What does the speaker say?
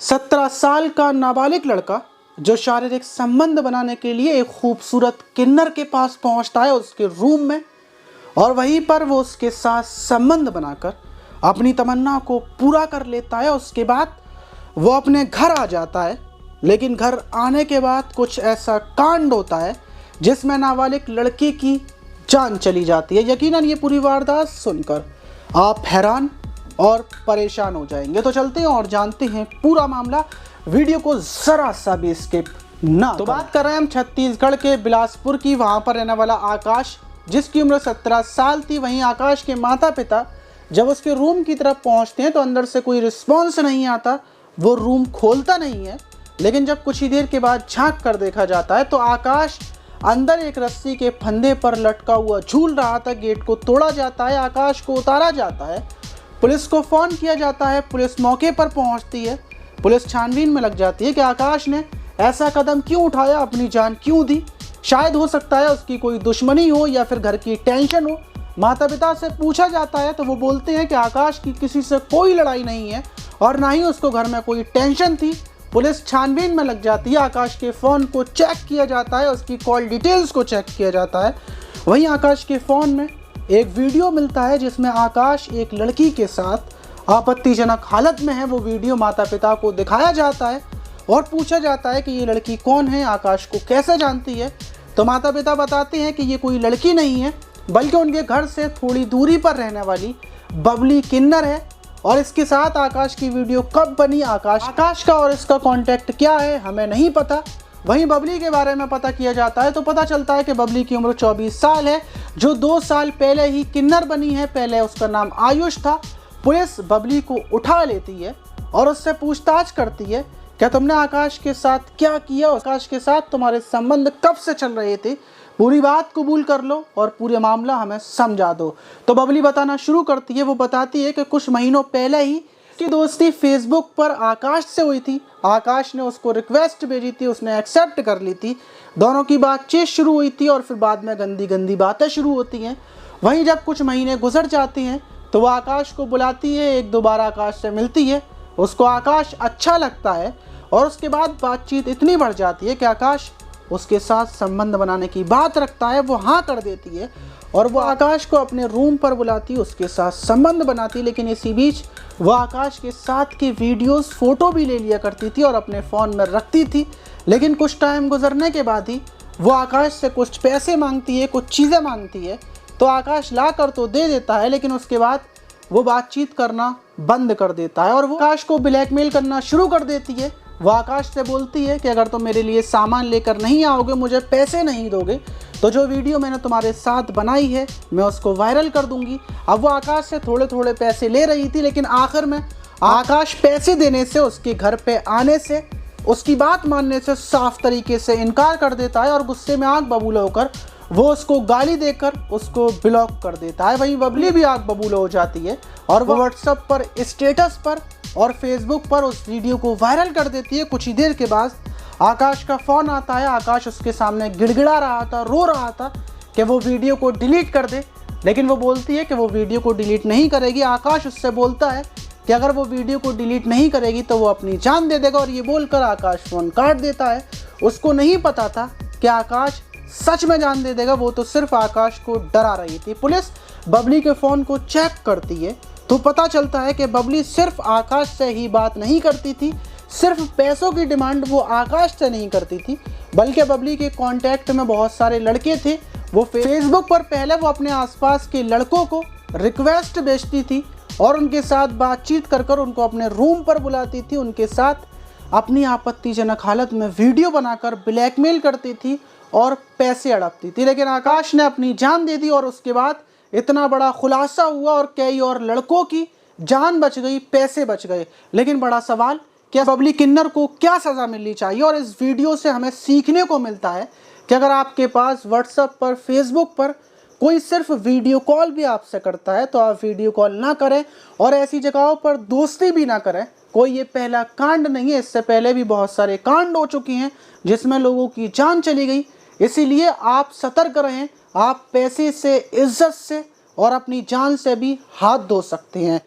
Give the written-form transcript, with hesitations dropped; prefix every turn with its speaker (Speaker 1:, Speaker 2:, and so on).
Speaker 1: 17 साल का नाबालिग लड़का जो शारीरिक संबंध बनाने के लिए एक खूबसूरत किन्नर के पास पहुंचता है उसके रूम में, और वहीं पर वो उसके साथ संबंध बनाकर अपनी तमन्ना को पूरा कर लेता है। उसके बाद वो अपने घर आ जाता है, लेकिन घर आने के बाद कुछ ऐसा कांड होता है जिसमें नाबालिग लड़के की जान चली जाती है। यकीनन ये पूरी वारदात सुनकर आप हैरान और परेशान हो जाएंगे। तो चलते हैं और जानते हैं पूरा मामला, वीडियो को ज़रा सा भी स्किप ना। तो बात कर रहे हैं हम छत्तीसगढ़ के बिलासपुर की। वहाँ पर रहने वाला आकाश, जिसकी उम्र 17 साल थी। वहीं आकाश के माता पिता जब उसके रूम की तरफ पहुँचते हैं तो अंदर से कोई रिस्पॉन्स नहीं आता। वो रूम खोलता नहीं है, लेकिन जब कुछ ही देर के बाद झांक कर देखा जाता है तो आकाश अंदर एक रस्सी के फंदे पर लटका हुआ झूल रहा था। गेट को तोड़ा जाता है, आकाश को उतारा जाता है, पुलिस को फ़ोन किया जाता है। पुलिस मौके पर पहुंचती है। पुलिस छानबीन में लग जाती है कि आकाश ने ऐसा कदम क्यों उठाया, अपनी जान क्यों दी। शायद हो सकता है उसकी कोई दुश्मनी हो या फिर घर की टेंशन हो। माता पिता से पूछा जाता है तो वो बोलते हैं कि आकाश की किसी से कोई लड़ाई नहीं है और ना ही उसको घर में कोई टेंशन थी। पुलिस छानबीन में लग जाती है। आकाश के फ़ोन को चेक किया जाता है, उसकी कॉल डिटेल्स को चेक किया जाता है। वहीं आकाश के फ़ोन में एक वीडियो मिलता है जिसमें आकाश एक लड़की के साथ आपत्तिजनक हालत में है। वो वीडियो माता पिता को दिखाया जाता है और पूछा जाता है कि ये लड़की कौन है, आकाश को कैसे जानती है। तो माता पिता बताते हैं कि ये कोई लड़की नहीं है, बल्कि उनके घर से थोड़ी दूरी पर रहने वाली बबली किन्नर है। और इसके साथ आकाश की वीडियो कब बनी, आकाश का और इसका कॉन्टैक्ट क्या है, हमें नहीं पता। वहीं बबली के बारे में पता किया जाता है तो पता चलता है कि बबली की उम्र 24 साल है, जो 2 साल पहले ही किन्नर बनी है। पहले उसका नाम आयुष था। पुलिस बबली को उठा लेती है और उससे पूछताछ करती है, क्या तुमने आकाश के साथ क्या किया, आकाश के साथ तुम्हारे संबंध कब से चल रहे थे, पूरी बात कबूल कर लो और पूरे मामला हमें समझा दो। तो बबली बताना शुरू करती है। वो बताती है कि कुछ महीनों पहले ही उसकी दोस्ती फेसबुक पर आकाश से हुई थी। आकाश ने उसको रिक्वेस्ट भेजी थी, उसने एक्सेप्ट कर ली थी। दोनों की बातचीत शुरू हुई थी और फिर बाद में गंदी गंदी बातें शुरू होती हैं। वहीं जब कुछ महीने गुजर जाते हैं तो वह आकाश को बुलाती है, एक दो बार आकाश से मिलती है। उसको आकाश अच्छा लगता है और उसके बाद बातचीत इतनी बढ़ जाती है कि आकाश उसके साथ संबंध बनाने की बात रखता है। वो हाँ कर देती है और वो आकाश को अपने रूम पर बुलाती, उसके साथ संबंध बनाती। लेकिन इसी बीच वो आकाश के साथ की वीडियोस, फ़ोटो भी ले लिया करती थी और अपने फ़ोन में रखती थी। लेकिन कुछ टाइम गुजरने के बाद ही वो आकाश से कुछ पैसे मांगती है, कुछ चीज़ें मांगती है। तो आकाश ला कर तो दे देता है, लेकिन उसके बाद वो बातचीत करना बंद कर देता है और वो आकाश को ब्लैकमेल करना शुरू कर देती है। वो आकाश से बोलती है कि अगर तुम मेरे लिए सामान लेकर नहीं आओगे, मुझे पैसे नहीं दोगे, तो जो वीडियो मैंने तुम्हारे साथ बनाई है मैं उसको वायरल कर दूंगी। अब वो आकाश से थोड़े थोड़े पैसे ले रही थी, लेकिन आखिर में आकाश पैसे देने से, उसके घर पे आने से, उसकी बात मानने से साफ तरीके से इनकार कर देता है और गुस्से में आग बबूला होकर वो उसको गाली देकर उसको ब्लॉक कर देता है। वहीं बबली भी आग बबूला हो जाती है और वो व्हाट्सएप पर, स्टेटस पर और फेसबुक पर उस वीडियो को वायरल कर देती है। कुछ ही देर के बाद आकाश का फ़ोन आता है। आकाश उसके सामने गिड़गिड़ा रहा था, रो रहा था कि वो वीडियो को डिलीट कर दे, लेकिन वो बोलती है कि वो वीडियो को डिलीट नहीं करेगी। आकाश उससे बोलता है कि अगर वो वीडियो को डिलीट नहीं करेगी तो वो अपनी जान दे देगा, और ये बोलकर आकाश फ़ोन काट देता है। उसको नहीं पता था कि आकाश सच में जान दे देगा, वो तो सिर्फ आकाश को डरा रही थी। पुलिस बबली के फ़ोन को चेक करती है तो पता चलता है कि बबली सिर्फ आकाश से ही बात नहीं करती थी, सिर्फ पैसों की डिमांड वो आकाश से नहीं करती थी, बल्कि बबली के कांटेक्ट में बहुत सारे लड़के थे। वो फेसबुक पर पहले वो अपने आसपास के लड़कों को रिक्वेस्ट भेजती थी और उनके साथ बातचीत कर कर उनको अपने रूम पर बुलाती थी, उनके साथ अपनी आपत्तिजनक हालत में वीडियो बनाकर ब्लैकमेल करती थी और पैसे अड़पती थी। लेकिन आकाश ने अपनी जान दे दी और उसके बाद इतना बड़ा खुलासा हुआ और कई और लड़कों की जान बच गई, पैसे बच गए। लेकिन बड़ा सवाल, क्या बबली किन्नर को क्या सज़ा मिलनी चाहिए? और इस वीडियो से हमें सीखने को मिलता है कि अगर आपके पास व्हाट्सएप पर, फेसबुक पर कोई सिर्फ वीडियो कॉल भी आपसे करता है तो आप वीडियो कॉल ना करें और ऐसी जगहों पर दोस्ती भी ना करें। कोई ये पहला कांड नहीं है, इससे पहले भी बहुत सारे कांड हो चुके हैं जिसमें लोगों की जान चली गई। इसीलिए आप सतर्क रहें। आप पैसे से, इज्जत से और अपनी जान से भी हाथ धो सकते हैं।